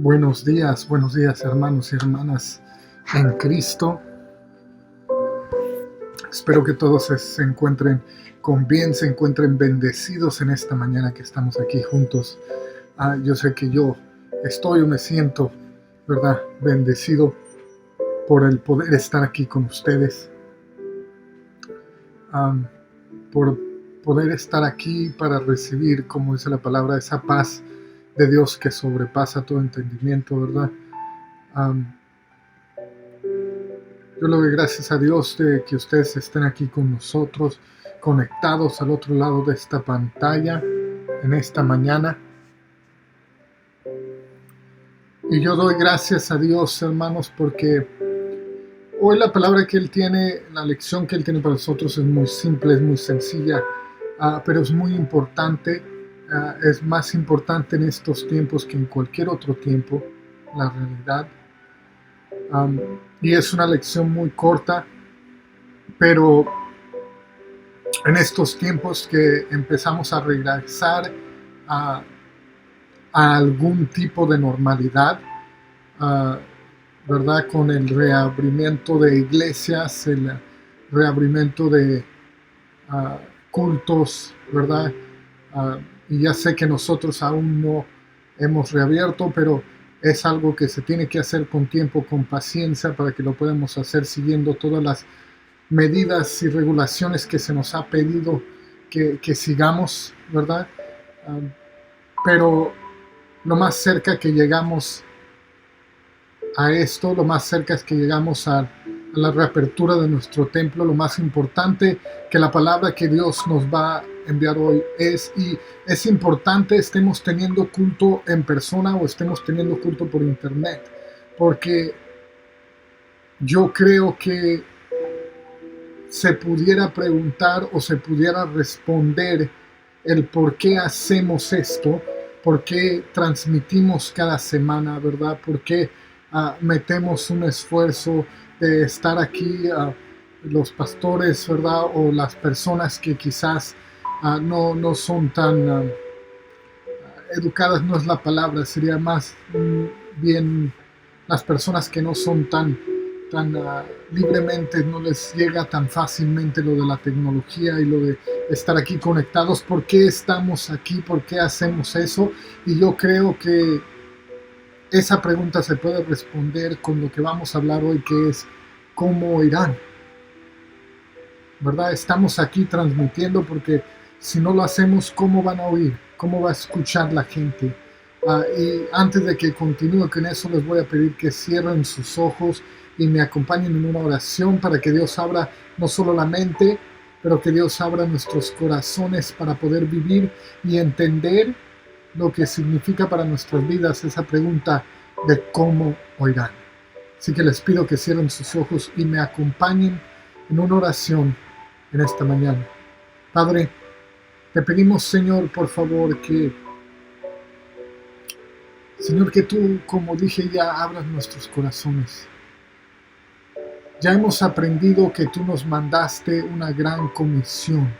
Buenos días hermanos y hermanas en Cristo. Espero que todos se encuentren con bien, se encuentren bendecidos en esta mañana que estamos aquí juntos. Yo sé que yo estoy o me siento, ¿verdad? Bendecido por el poder estar aquí con ustedes, por poder estar aquí para recibir, como dice la palabra, esa paz de Dios que sobrepasa todo entendimiento, ¿verdad? Yo le doy gracias a Dios de que ustedes estén aquí con nosotros, conectados al otro lado de esta pantalla en esta mañana. Y yo doy gracias a Dios, hermanos, porque hoy la palabra que Él tiene, la lección que Él tiene para nosotros es muy simple, es muy sencilla, pero es muy importante. Es más importante en estos tiempos que en cualquier otro tiempo, la realidad. Y es una lección muy corta, pero en estos tiempos que empezamos a regresar a, a algún tipo de normalidad, uh, ¿verdad? Con el reabrimiento de iglesias, el reabrimiento de uh, cultos, ¿verdad? Y ya sé que nosotros aún no hemos reabierto, pero es algo que se tiene que hacer con tiempo, con paciencia, para que lo podamos hacer siguiendo todas las medidas y regulaciones que se nos ha pedido que sigamos, ¿verdad? Pero lo más cerca que llegamos a esto, lo más cerca es que llegamos a la reapertura de nuestro templo. Lo más importante que la palabra que Dios nos va a enviar hoy y es importante estemos teniendo culto en persona o estemos teniendo culto por internet, porque yo creo que se pudiera preguntar o se pudiera responder el por qué hacemos esto, por qué transmitimos cada semana, ¿verdad? ¿Por qué metemos un esfuerzo de estar aquí, los pastores, ¿verdad? O las personas que quizás no son tan educadas, no es la palabra, sería más bien las personas que no son tan libremente, no les llega tan fácilmente lo de la tecnología y lo de estar aquí conectados. ¿Por qué estamos aquí? ¿Por qué hacemos eso? Y yo creo que esa pregunta se puede responder con lo que vamos a hablar hoy, que es ¿cómo irán? ¿Verdad? Estamos aquí transmitiendo porque si no lo hacemos, ¿cómo van a oír? ¿Cómo va a escuchar la gente? Y antes de que continúe con eso, les voy a pedir que cierren sus ojos y me acompañen en una oración para que Dios abra no solo la mente, pero que Dios abra nuestros corazones para poder vivir y entender lo que significa para nuestras vidas esa pregunta de cómo oirán. Así que les pido que cierren sus ojos y me acompañen en una oración en esta mañana. Padre, te pedimos, Señor, por favor, Señor, que tú, como dije ya, abras nuestros corazones. Ya hemos aprendido que tú nos mandaste una gran comisión.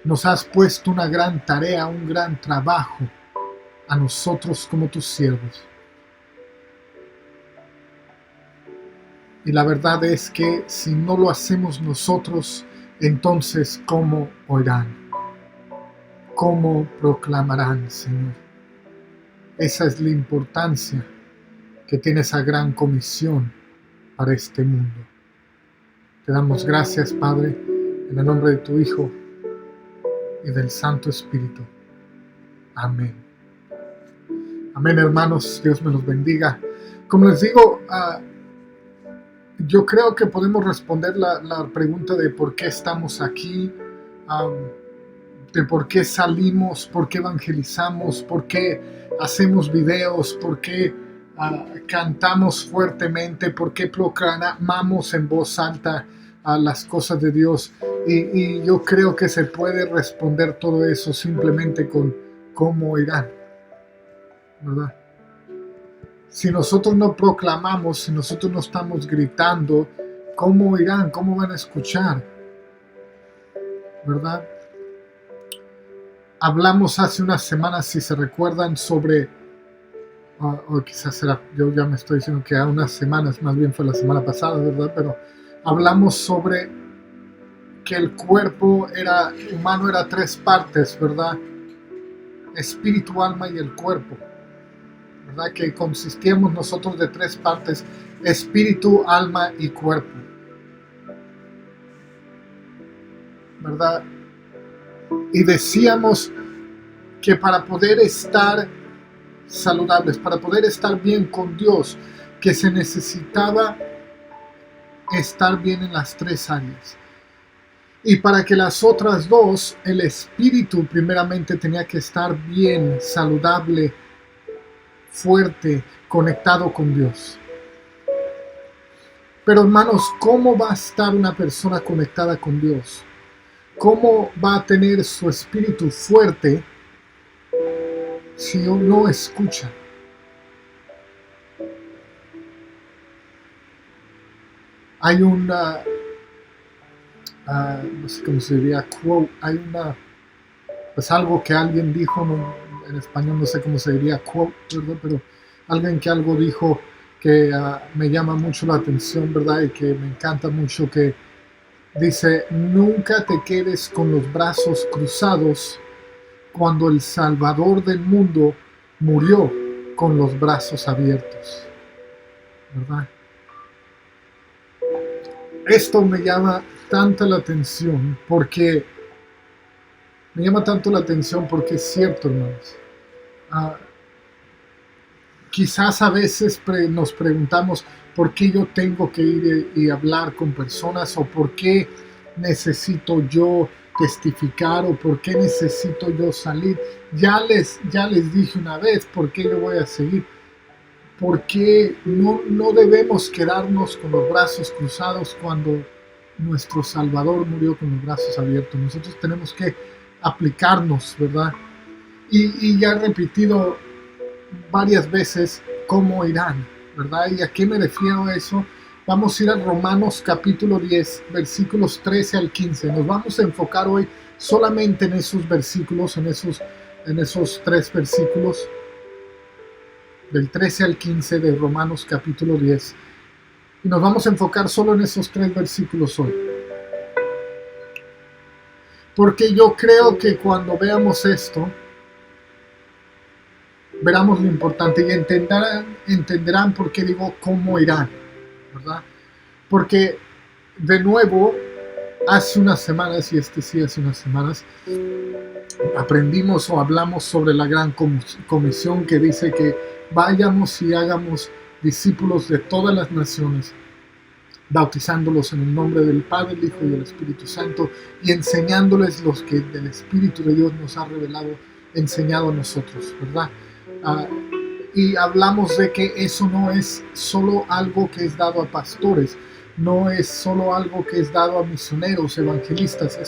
Nos has puesto una gran tarea, un gran trabajo a nosotros como tus siervos. Y la verdad es que si no lo hacemos nosotros, entonces ¿cómo oirán? ¿Cómo proclamarán, Señor? Esa es la importancia que tiene esa gran comisión para este mundo. Te damos gracias, Padre, en el nombre de tu Hijo y del Santo Espíritu. Amén. Amén, hermanos. Dios me los bendiga. Como les digo, yo creo que podemos responder la pregunta de por qué estamos aquí, de por qué salimos, por qué evangelizamos, por qué hacemos videos, por qué cantamos fuertemente, por qué proclamamos en voz alta las cosas de Dios. Y yo creo que se puede responder todo eso simplemente con cómo irán, ¿verdad? Si nosotros no proclamamos, si nosotros no estamos gritando, ¿cómo irán? ¿Cómo van a escuchar? ¿Verdad? Hablamos hace unas semanas, si se recuerdan, sobre, o quizás será, yo ya me estoy diciendo que a unas semanas, más bien fue la semana pasada, ¿verdad? Pero hablamos sobre que el cuerpo humano era tres partes, ¿verdad? Espíritu, alma y el cuerpo, ¿verdad? Que consistíamos nosotros de tres partes: espíritu, alma y cuerpo, ¿verdad? Y decíamos que para poder estar saludables, para poder estar bien con Dios, que se necesitaba estar bien en las tres áreas. Y para que las otras dos, el espíritu primeramente tenía que estar bien, saludable, fuerte, conectado con Dios. Pero hermanos, ¿cómo va a estar una persona conectada con Dios? ¿Cómo va a tener su espíritu fuerte si no escucha? Hay una, no sé cómo se diría, quote, hay pues algo que alguien dijo, en español no sé cómo se diría quote, ¿verdad? Pero alguien que algo dijo que me llama mucho la atención, ¿verdad? Y que me encanta mucho, que dice: nunca te quedes con los brazos cruzados cuando el Salvador del mundo murió con los brazos abiertos, ¿verdad? Esto me llama tanto la atención porque es cierto, hermanos. Ah, Quizás a veces nos preguntamos por qué yo tengo que ir y hablar con personas, o por qué necesito yo testificar, o por qué necesito yo salir. Ya les dije una vez por qué yo voy a seguir. Porque no debemos quedarnos con los brazos cruzados cuando nuestro Salvador murió con los brazos abiertos. Nosotros tenemos que aplicarnos, ¿verdad? Y ya he repetido varias veces cómo irán, ¿verdad? ¿Y a qué me refiero a eso? Vamos a ir a Romanos capítulo 10, versículos 13 al 15. Nos vamos a enfocar hoy solamente en esos versículos, en esos tres versículos, del 13 al 15 de Romanos capítulo 10. Y nos vamos a enfocar solo en esos tres versículos hoy. Porque yo creo que cuando veamos esto, veramos lo importante y entenderán por qué digo cómo irán, ¿verdad? Porque, de nuevo, hace unas semanas, y hace unas semanas, aprendimos o hablamos sobre la gran comisión, que dice que vayamos y hagamos discípulos de todas las naciones, bautizándolos en el nombre del Padre, el Hijo y el Espíritu Santo, y enseñándoles los que el Espíritu de Dios nos ha enseñado a nosotros, ¿verdad? Y hablamos de que eso no es solo algo que es dado a pastores, no es solo algo que es dado a misioneros, evangelistas,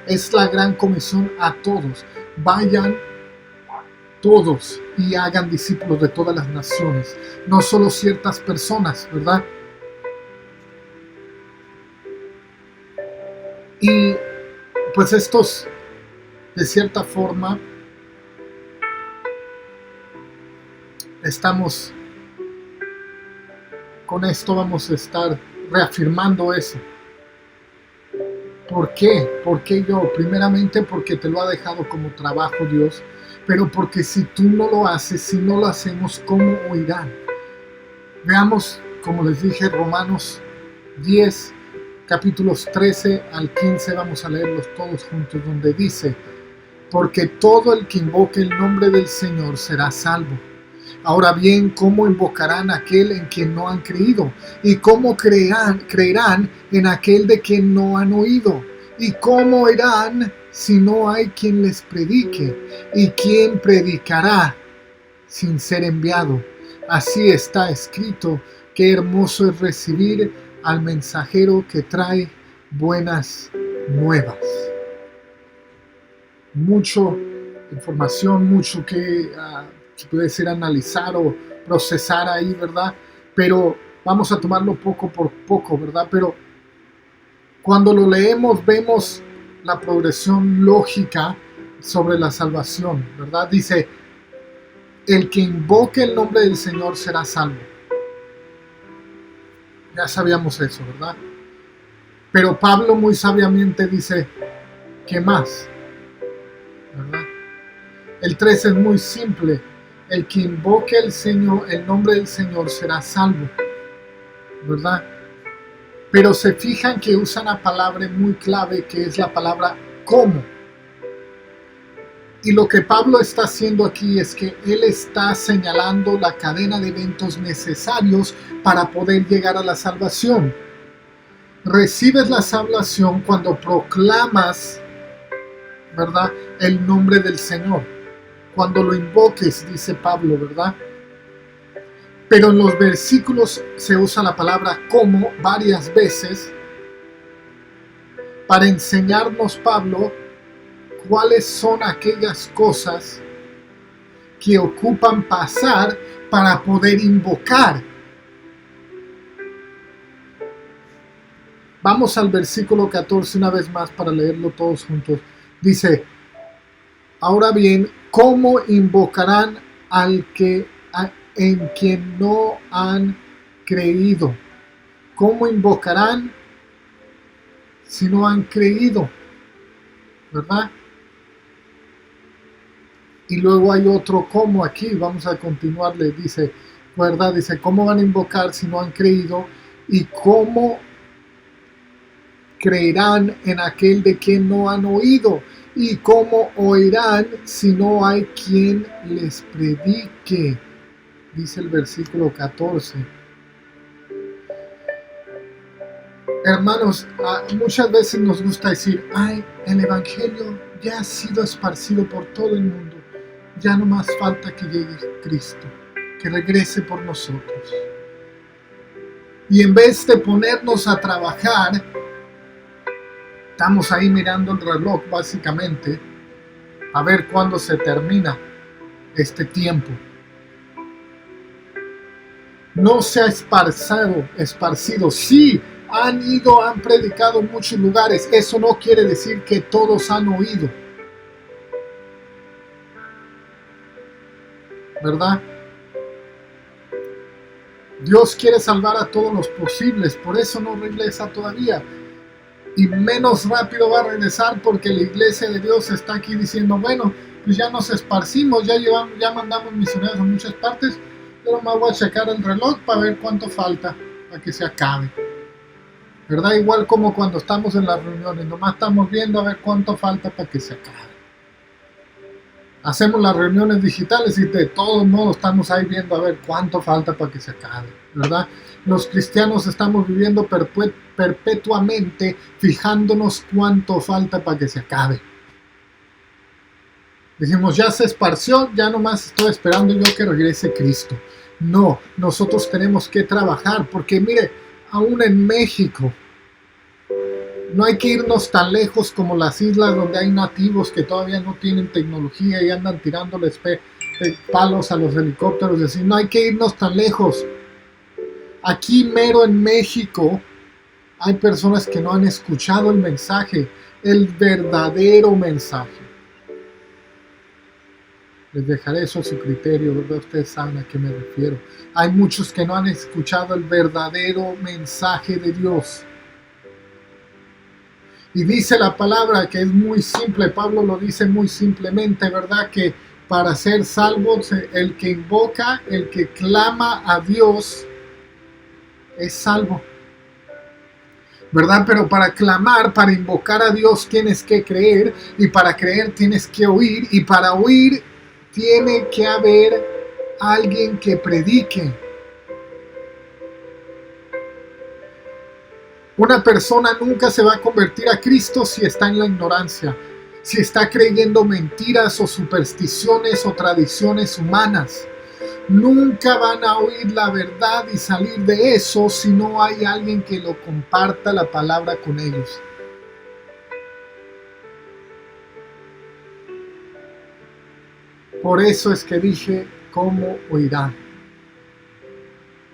es la gran comisión a todos. Vayan todos y hagan discípulos de todas las naciones, no solo ciertas personas, ¿verdad? Y pues estos, de cierta forma, con esto vamos a estar reafirmando eso. ¿Por qué? ¿Por qué yo? Primeramente porque te lo ha dejado como trabajo Dios, pero porque si tú no lo haces, si no lo hacemos, ¿cómo oirán? Veamos, como les dije, Romanos 10, capítulos 13 al 15, vamos a leerlos todos juntos, donde dice: porque todo el que invoque el nombre del Señor será salvo. Ahora bien, ¿cómo invocarán a aquel en quien no han creído? ¿Y cómo creerán en aquel de quien no han oído? ¿Y cómo irán si no hay quien les predique? ¿Y quién predicará sin ser enviado? Así está escrito: qué hermoso es recibir al mensajero que trae buenas nuevas. Mucho información, mucho que puede ser analizar o procesar ahí, ¿verdad? Pero vamos a tomarlo poco por poco, ¿verdad? Pero cuando lo leemos vemos la progresión lógica sobre la salvación, ¿verdad? Dice, el que invoque el nombre del Señor será salvo. Ya sabíamos eso, ¿verdad? Pero Pablo muy sabiamente dice, ¿qué más? ¿Verdad? El 13 es muy simple. El que invoque el nombre del Señor será salvo, ¿verdad? Pero se fijan que usan una palabra muy clave, que es la palabra ¿cómo? Y lo que Pablo está haciendo aquí es que él está señalando la cadena de eventos necesarios para poder llegar a la salvación. Recibes la salvación cuando proclamas, ¿verdad?, el nombre del Señor. Cuando lo invoques, dice Pablo, ¿verdad? Pero en los versículos se usa la palabra como varias veces para enseñarnos, Pablo, cuáles son aquellas cosas que ocupan pasar para poder invocar. Vamos al versículo 14 una vez más para leerlo todos juntos. Dice, ahora bien, ¿cómo invocarán en quien no han creído? ¿Cómo invocarán si no han creído? ¿Verdad? Y luego hay otro cómo aquí, vamos a continuarle, dice, ¿verdad? Dice, ¿cómo van a invocar si no han creído? ¿Y cómo creerán en aquel de quien no han oído? ¿Y cómo oirán si no hay quien les predique? Dice el versículo 14. Hermanos, muchas veces nos gusta decir, ay, el Evangelio ya ha sido esparcido por todo el mundo. Ya no más falta que llegue Cristo, que regrese por nosotros. Y en vez de ponernos a trabajar, estamos ahí mirando el reloj básicamente, a ver cuándo se termina este tiempo. No se ha esparcido. Sí, han predicado en muchos lugares. Eso no quiere decir que todos han oído. ¿Verdad? Dios quiere salvar a todos los posibles, por eso no regresa todavía. Y menos rápido va a regresar porque la iglesia de Dios está aquí diciendo, bueno, pues ya nos esparcimos, ya mandamos misioneros a muchas partes, pero me voy a checar el reloj para ver cuánto falta para que se acabe. ¿Verdad? Igual como cuando estamos en las reuniones, nomás estamos viendo a ver cuánto falta para que se acabe. Hacemos las reuniones digitales y de todos modos estamos ahí viendo a ver cuánto falta para que se acabe, ¿verdad? Los cristianos estamos viviendo perpetuamente fijándonos cuánto falta para que se acabe. Decimos, ya se esparció, ya nomás estoy esperando yo que regrese Cristo. No, nosotros tenemos que trabajar porque mire, aún en México, no hay que irnos tan lejos como las islas donde hay nativos que todavía no tienen tecnología y andan tirándoles palos a los helicópteros. Es decir, no hay que irnos tan lejos. Aquí mero en México hay personas que no han escuchado el mensaje, el verdadero mensaje. Les dejaré eso a su criterio, ¿verdad? Ustedes saben a qué me refiero. Hay muchos que no han escuchado el verdadero mensaje de Dios. Y dice la palabra que es muy simple, Pablo lo dice muy simplemente, ¿verdad? Que para ser salvo, el que invoca, el que clama a Dios, es salvo. ¿Verdad? Pero para clamar, para invocar a Dios tienes que creer, y para creer tienes que oír, y para oír tiene que haber alguien que predique. Una persona nunca se va a convertir a Cristo si está en la ignorancia, si está creyendo mentiras o supersticiones o tradiciones humanas. Nunca van a oír la verdad y salir de eso si no hay alguien que lo comparta la palabra con ellos. Por eso es que dije, ¿cómo oirán?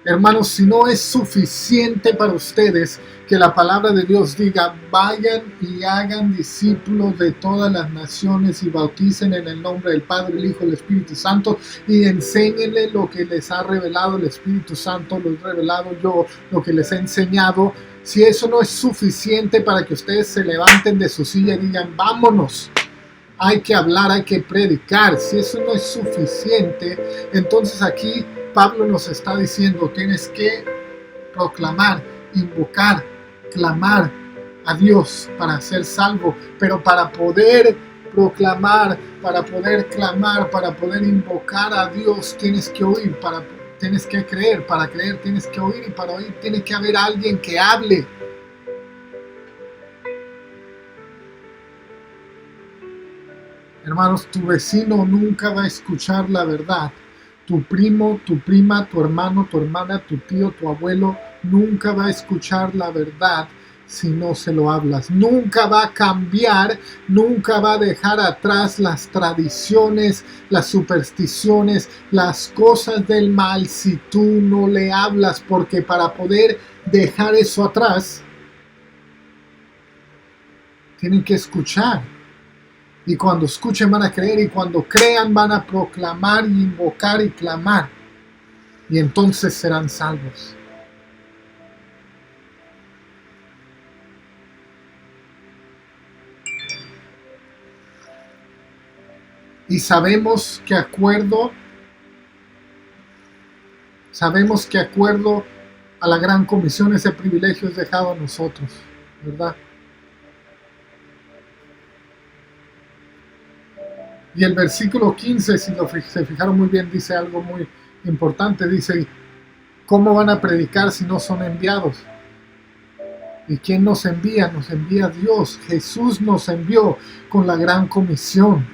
Hermanos, si no es suficiente para ustedes que la palabra de Dios diga, vayan y hagan discípulos de todas las naciones y bauticen en el nombre del Padre, el Hijo y el Espíritu Santo y enséñenle lo que les ha revelado el Espíritu Santo, lo he revelado yo, lo que les he enseñado. Si eso no es suficiente para que ustedes se levanten de su silla y digan, vámonos, hay que hablar, hay que predicar. Si eso no es suficiente, entonces aquí Pablo nos está diciendo, tienes que proclamar, invocar, clamar a Dios para ser salvo. Pero para poder proclamar, para poder clamar, para poder invocar a Dios, tienes que oír, tienes que creer, para creer tienes que oír y para oír tiene que haber alguien que hable. Hermanos, tu vecino nunca va a escuchar la verdad. Tu primo, tu prima, tu hermano, tu hermana, tu tío, tu abuelo, nunca va a escuchar la verdad si no se lo hablas. Nunca va a cambiar, nunca va a dejar atrás las tradiciones, las supersticiones, las cosas del mal si tú no le hablas, porque para poder dejar eso atrás, tienen que escuchar. Y cuando escuchen van a creer, y cuando crean van a proclamar y invocar y clamar. Y entonces serán salvos. Y sabemos que acuerdo a la gran comisión, ese privilegio es dejado a nosotros, ¿verdad? Y el versículo 15, si se fijaron muy bien, dice algo muy importante. Dice, ¿cómo van a predicar si no son enviados? ¿Y quién nos envía? Nos envía Dios. Jesús nos envió con la gran comisión.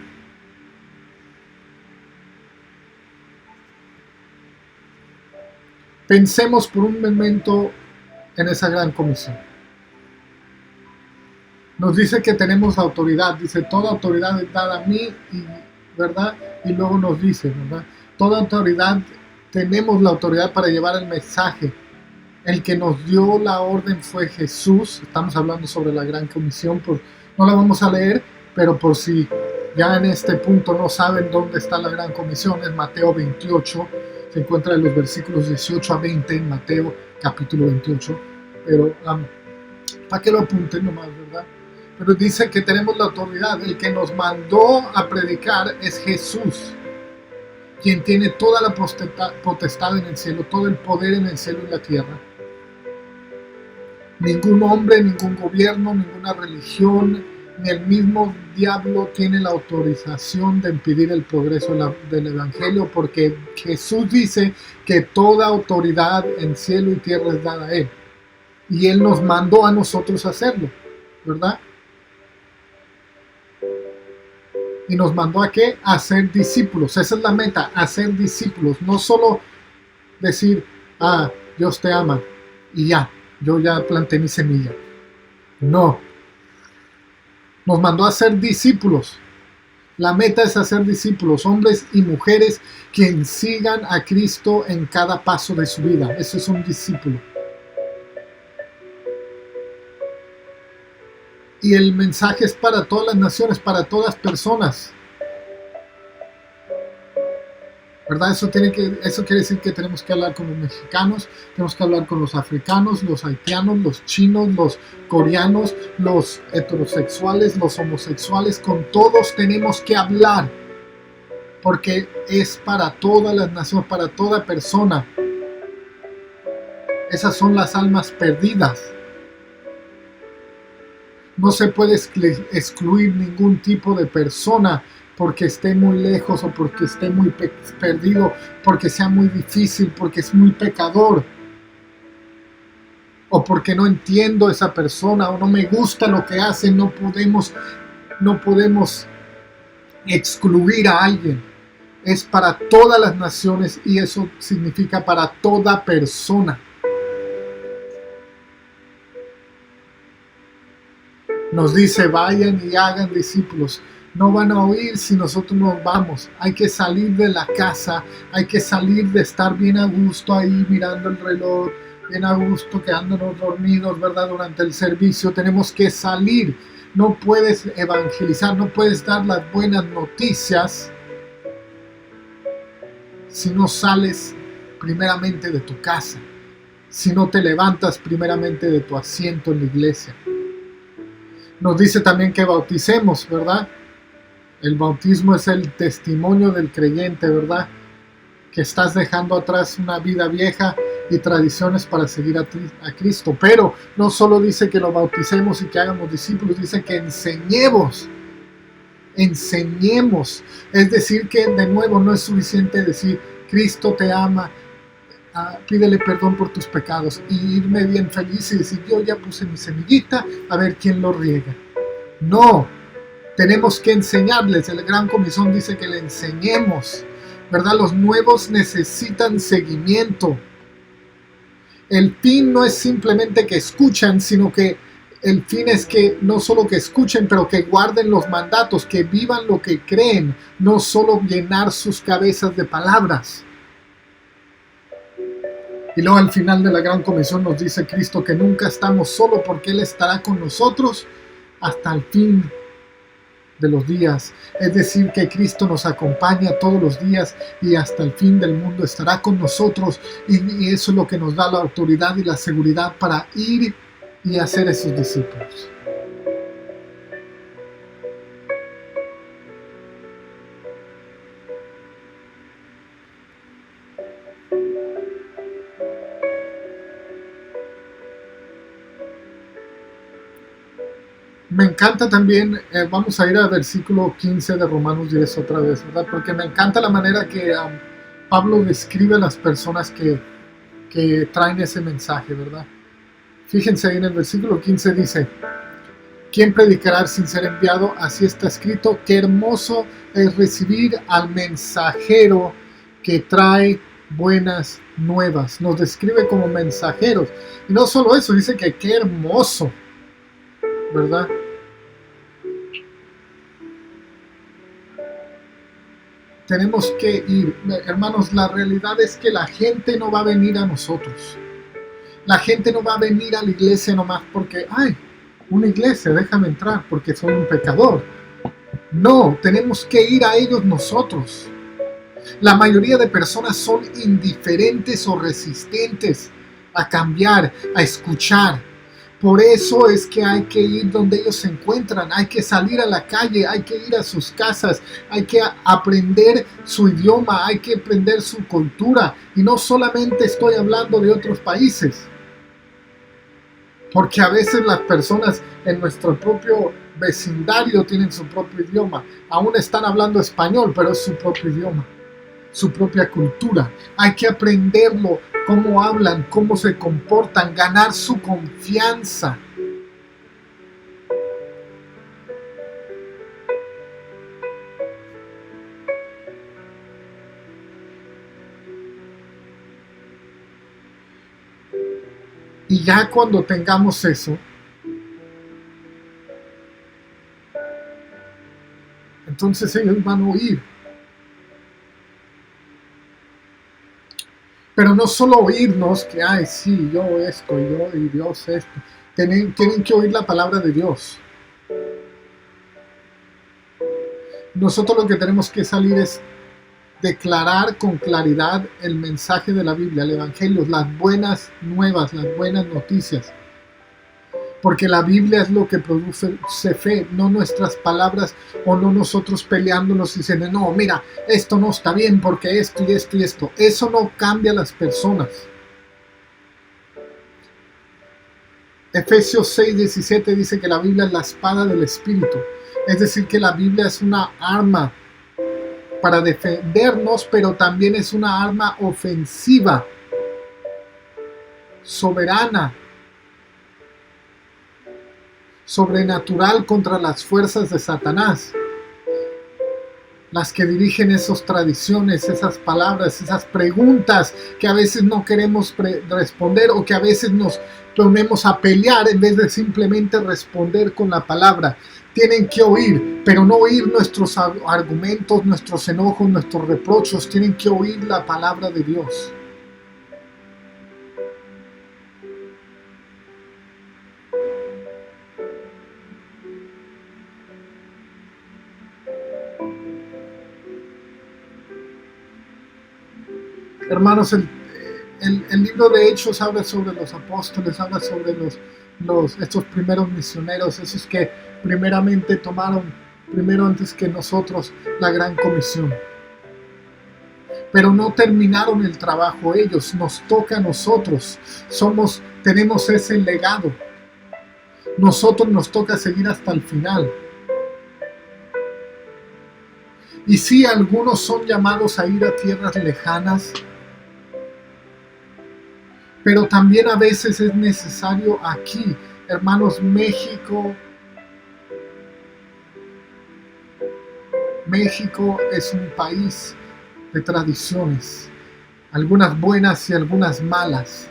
Pensemos por un momento en esa gran comisión. Nos dice que tenemos autoridad, dice, toda autoridad es dada a mí, ¿verdad? Y luego nos dice, ¿verdad? Toda autoridad, tenemos la autoridad para llevar el mensaje. El que nos dio la orden fue Jesús. Estamos hablando sobre la gran comisión, no la vamos a leer, pero por si ya en este punto no saben dónde está la gran comisión, es Mateo 28, se encuentra en los versículos 18 a 20 en Mateo capítulo 28, pero para que lo apunten nomás, ¿verdad? Pero dice que tenemos la autoridad. El que nos mandó a predicar es Jesús, quien tiene toda la potestad en el cielo, todo el poder en el cielo y en la tierra. Ningún hombre, ningún gobierno, ninguna religión, ni el mismo diablo tiene la autorización de impedir el progreso del evangelio, porque Jesús dice que toda autoridad en cielo y tierra es dada a Él. Y Él nos mandó a nosotros a hacerlo, ¿verdad? Y nos mandó a qué? A ser discípulos. Esa es la meta, hacer discípulos. No solo decir, Dios te ama y ya, yo ya planté mi semilla. No. Nos mandó a ser discípulos. La meta es hacer discípulos, hombres y mujeres quien sigan a Cristo en cada paso de su vida. Eso es un discípulo. Y el mensaje es para todas las naciones, para todas personas, ¿verdad? Eso quiere decir que tenemos que hablar con los mexicanos, tenemos que hablar con los africanos, los haitianos, los chinos, los coreanos, los heterosexuales, los homosexuales. Con todos tenemos que hablar, porque es para todas las naciones, para toda persona. Esas son las almas perdidas. No se puede excluir ningún tipo de persona porque esté muy lejos o porque esté muy perdido, porque sea muy difícil, porque es muy pecador, o porque no entiendo a esa persona o no me gusta lo que hace. No podemos excluir a alguien. Es para todas las naciones y eso significa para toda persona. Nos dice, vayan y hagan discípulos. No van a oír si nosotros nos vamos. Hay que salir de la casa, hay que salir de estar bien a gusto ahí mirando el reloj, bien a gusto quedándonos dormidos, ¿verdad? Durante el servicio tenemos que salir. No puedes evangelizar, no puedes dar las buenas noticias si no sales primeramente de tu casa, si no te levantas primeramente de tu asiento en la iglesia. Nos dice también que bauticemos, ¿verdad? El bautismo es el testimonio del creyente, ¿verdad? Que estás dejando atrás una vida vieja y tradiciones para seguir a Cristo. Pero no solo dice que lo bauticemos y que hagamos discípulos, dice que enseñemos. Es decir, que de nuevo no es suficiente decir Cristo te ama, pídele perdón por tus pecados y irme bien feliz y decir yo ya puse mi semillita, a ver quién lo riega. No, tenemos que enseñarles. El Gran Comisión dice que le enseñemos, ¿verdad? Los nuevos necesitan seguimiento. El fin no es simplemente que escuchan, sino que el fin es que no solo que escuchen, pero que guarden los mandatos, que vivan lo que creen, no solo llenar sus cabezas de palabras. Y luego al final de la Gran Comisión nos dice Cristo que nunca estamos solos porque Él estará con nosotros hasta el fin de los días. Es decir, que Cristo nos acompaña todos los días y hasta el fin del mundo estará con nosotros, y eso es lo que nos da la autoridad y la seguridad para ir y hacer esos discípulos. Me encanta también, vamos a ir al versículo 15 de Romanos 10 otra vez, ¿verdad? Porque me encanta la manera que Pablo describe a las personas que traen ese mensaje, ¿verdad? Fíjense ahí en el versículo 15 dice: ¿quién predicará sin ser enviado? Así está escrito, qué hermoso es recibir al mensajero que trae buenas nuevas. Nos describe como mensajeros. Y no solo eso, dice que qué hermoso, ¿verdad? Tenemos que ir, hermanos. La realidad es que la gente no va a venir a nosotros. La gente no va a venir a la iglesia nomás porque, ay, una iglesia, déjame entrar porque soy un pecador. No, tenemos que ir a ellos nosotros. La mayoría de personas son indiferentes o resistentes a cambiar, a escuchar. Por eso es que hay que ir donde ellos se encuentran, hay que salir a la calle, hay que ir a sus casas, hay que aprender su idioma, hay que aprender su cultura. Y no solamente estoy hablando de otros países, porque a veces las personas en nuestro propio vecindario tienen su propio idioma. Aún están hablando español, pero es su propio idioma, su propia cultura. Hay que aprenderlo, cómo hablan, cómo se comportan, ganar su confianza. Y ya cuando tengamos eso, entonces ellos van a oír. Pero no solo oírnos que, ay, sí, yo esto, yo y Dios esto. Tienen que oír la palabra de Dios. Nosotros lo que tenemos que salir es declarar con claridad el mensaje de la Biblia, el Evangelio, las buenas nuevas, las buenas noticias. Porque la Biblia es lo que produce fe, no nuestras palabras o no nosotros peleándonos y diciendo, no, mira, esto no está bien porque esto y esto y esto. Eso no cambia a las personas. Efesios 6:17 dice que la Biblia es la espada del Espíritu. Es decir, que la Biblia es una arma para defendernos, pero también es una arma ofensiva, soberana, sobrenatural contra las fuerzas de Satanás, las que dirigen esas tradiciones, esas palabras, esas preguntas que a veces no queremos responder, o que a veces nos ponemos a pelear en vez de simplemente responder con la palabra. tienen que oír, pero no oír nuestros argumentos, nuestros enojos, nuestros reproches, tienen que oír la palabra de Dios. Hermanos, el libro de Hechos habla sobre los apóstoles, habla sobre estos primeros misioneros, esos que primeramente tomaron, primero antes que nosotros, la gran comisión. Pero no terminaron el trabajo ellos, nos toca a nosotros, tenemos ese legado. Nosotros nos toca seguir hasta el final. Y sí, algunos son llamados a ir a tierras lejanas, pero también a veces es necesario aquí, hermanos. México es un país de tradiciones, algunas buenas y algunas malas,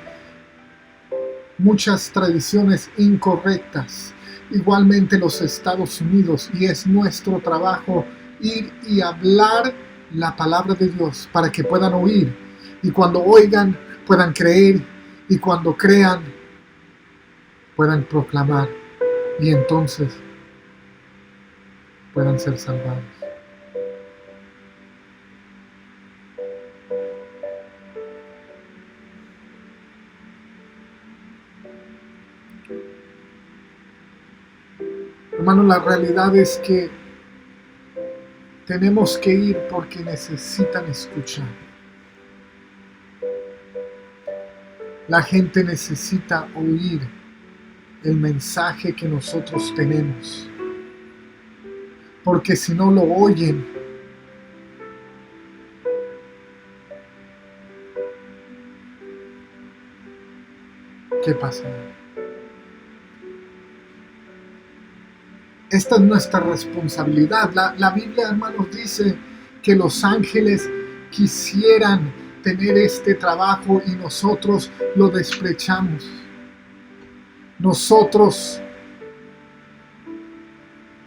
muchas tradiciones incorrectas, igualmente los Estados Unidos, y es nuestro trabajo ir y hablar la palabra de Dios para que puedan oír, y cuando oigan puedan creer, y cuando crean puedan proclamar, y entonces puedan ser salvados. Hermano, la realidad es que tenemos que ir porque necesitan escuchar. La gente necesita oír el mensaje que nosotros tenemos, porque si no lo oyen, ¿qué pasa? Esta es nuestra responsabilidad. La Biblia, hermanos, dice que los ángeles quisieran tener este trabajo y nosotros lo despreciamos. Nosotros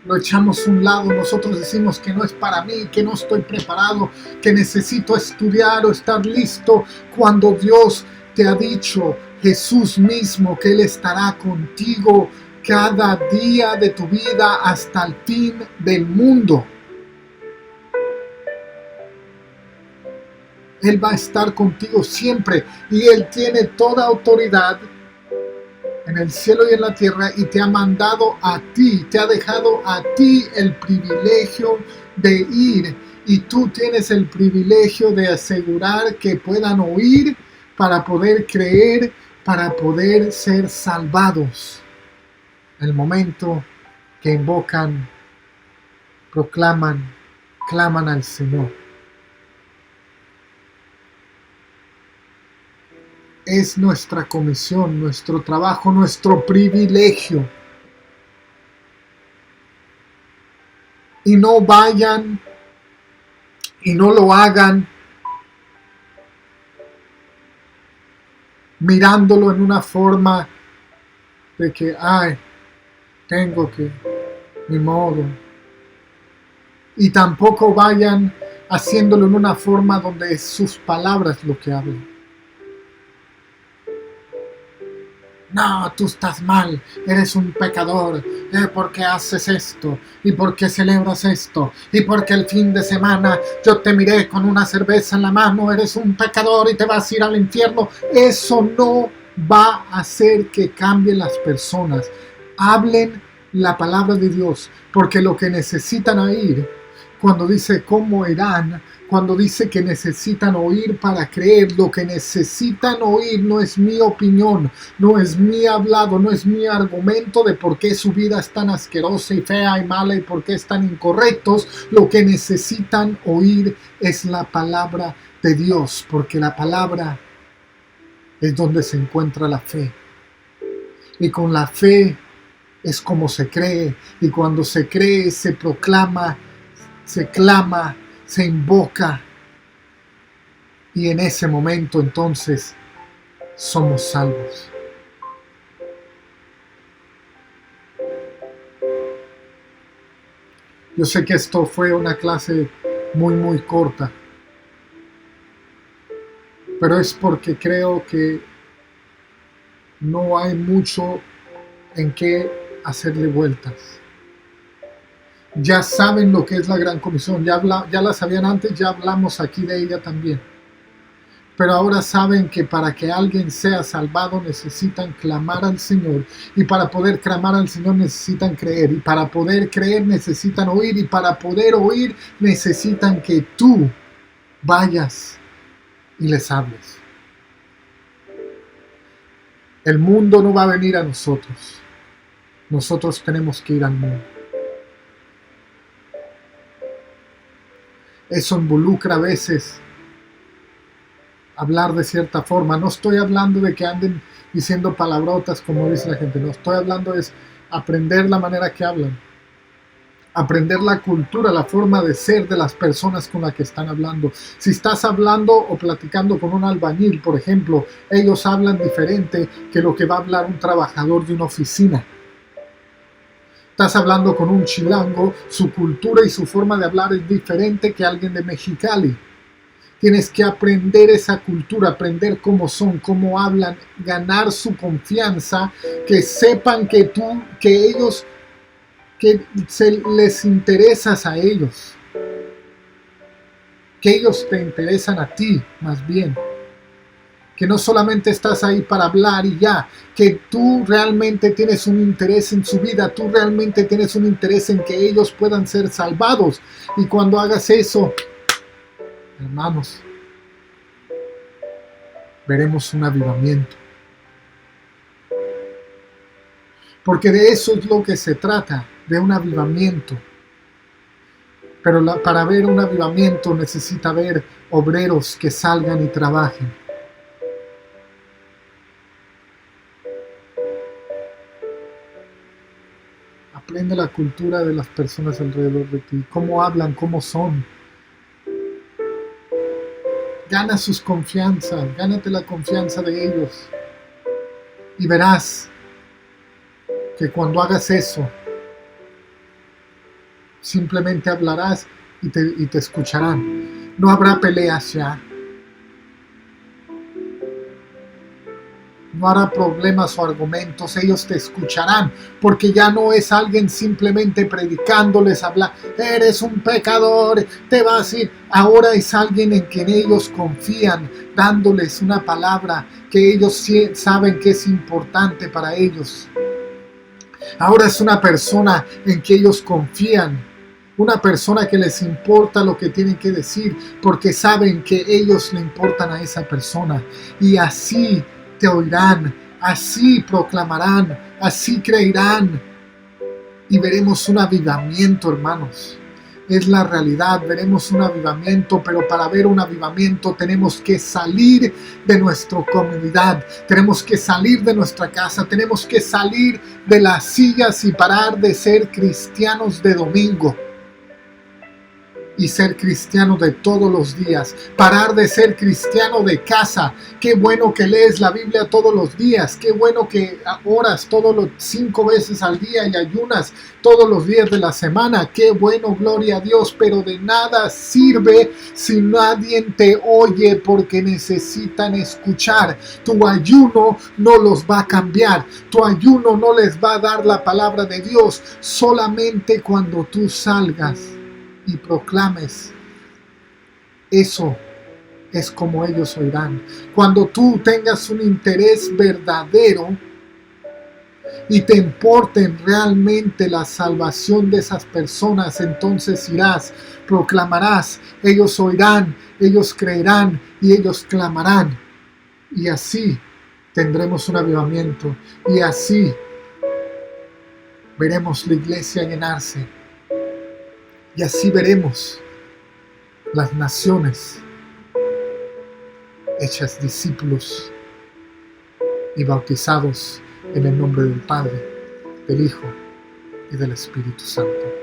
lo echamos a un lado, nosotros decimos que no es para mí, que no estoy preparado, que necesito estudiar o estar listo, cuando Dios te ha dicho, Jesús mismo, que Él estará contigo cada día de tu vida hasta el fin del mundo. Él va a estar contigo siempre y Él tiene toda autoridad en el cielo y en la tierra, y te ha mandado a ti, te ha dejado a ti el privilegio de ir, y tú tienes el privilegio de asegurar que puedan oír para poder creer, para poder ser salvados. El momento que invocan, proclaman, claman al Señor. Es nuestra comisión, nuestro trabajo, nuestro privilegio. Y no vayan y no lo hagan mirándolo en una forma de que, tengo que, ni modo. Y tampoco vayan haciéndolo en una forma donde es sus palabras lo que hablan. No, tú estás mal, eres un pecador, ¿por qué haces esto? ¿Y por qué celebras esto? ¿Y por qué el fin de semana yo te miré con una cerveza en la mano? Eres un pecador y te vas a ir al infierno. Eso no va a hacer que cambien las personas. Hablen la palabra de Dios, porque lo que necesitan oír, cuando dice cómo irán, cuando dice que necesitan oír para creer, lo que necesitan oír no es mi opinión, no es mi hablado, no es mi argumento de por qué su vida es tan asquerosa y fea y mala y por qué están incorrectos. Lo que necesitan oír es la palabra de Dios, porque la palabra es donde se encuentra la fe. Y con la fe es como se cree, y cuando se cree se proclama, se clama, se invoca, y en ese momento entonces somos salvos. Yo sé que esto fue una clase muy corta, pero es porque creo que no hay mucho en qué hacerle vueltas. Ya saben lo que es la Gran Comisión, ya la sabían antes, ya hablamos aquí de ella también. Pero ahora saben que para que alguien sea salvado necesitan clamar al Señor, y para poder clamar al Señor necesitan creer, y para poder creer necesitan oír, y para poder oír necesitan que tú vayas y les hables. El mundo no va a venir a nosotros. Nosotros tenemos que ir al mundo. Eso involucra a veces hablar de cierta forma. No estoy hablando de que anden diciendo palabrotas como dice la gente. No estoy hablando de aprender la manera que hablan. Aprender la cultura, la forma de ser de las personas con las que están hablando. Si estás hablando o platicando con un albañil, por ejemplo, ellos hablan diferente que lo que va a hablar un trabajador de una oficina. Estás hablando con un chilango, su cultura y su forma de hablar es diferente que alguien de Mexicali. Tienes que aprender esa cultura, aprender cómo son, cómo hablan, ganar su confianza, que sepan que ellos, que les interesas a ellos, que ellos te interesan a ti, más bien. Que no solamente estás ahí para hablar y ya, que tú realmente tienes un interés en su vida, tú realmente tienes un interés en que ellos puedan ser salvados. Y cuando hagas eso, hermanos, veremos un avivamiento. Porque de eso es lo que se trata, de un avivamiento. Pero para ver un avivamiento necesita haber obreros que salgan y trabajen. Aprende la cultura de las personas alrededor de ti, cómo hablan, cómo son. Gana sus confianzas, gánate la confianza de ellos. Y verás que cuando hagas eso, simplemente hablarás y te escucharán. No habrá peleas ya. No hará problemas o argumentos, ellos te escucharán, porque ya no es alguien simplemente predicándoles, hablar, eres un pecador, te vas a ir. Ahora es alguien en quien ellos confían, dándoles una palabra que ellos saben que es importante para ellos. Ahora es una persona en que ellos confían, una persona que les importa lo que tienen que decir, porque saben que ellos le importan a esa persona, y así te oirán, así proclamarán, así creerán, y veremos un avivamiento, hermanos. Es la realidad, veremos un avivamiento, pero para ver un avivamiento tenemos que salir de nuestra comunidad, tenemos que salir de nuestra casa, tenemos que salir de las sillas y parar de ser cristianos de domingo. Y ser cristiano de todos los días, parar de ser cristiano de casa. Qué bueno que lees la Biblia todos los días, qué bueno que oras 5 veces al día y ayunas todos los días de la semana, qué bueno, gloria a Dios, pero de nada sirve si nadie te oye, porque necesitan escuchar. Tu ayuno no los va a cambiar, tu ayuno no les va a dar la palabra de Dios. Solamente cuando tú salgas y proclames, eso es como ellos oirán. Cuando tú tengas un interés verdadero y te importen realmente la salvación de esas personas, entonces irás, proclamarás, ellos oirán, ellos creerán y ellos clamarán, y así tendremos un avivamiento, y así veremos la iglesia llenarse. Y así veremos las naciones hechas discípulos y bautizados en el nombre del Padre, del Hijo y del Espíritu Santo.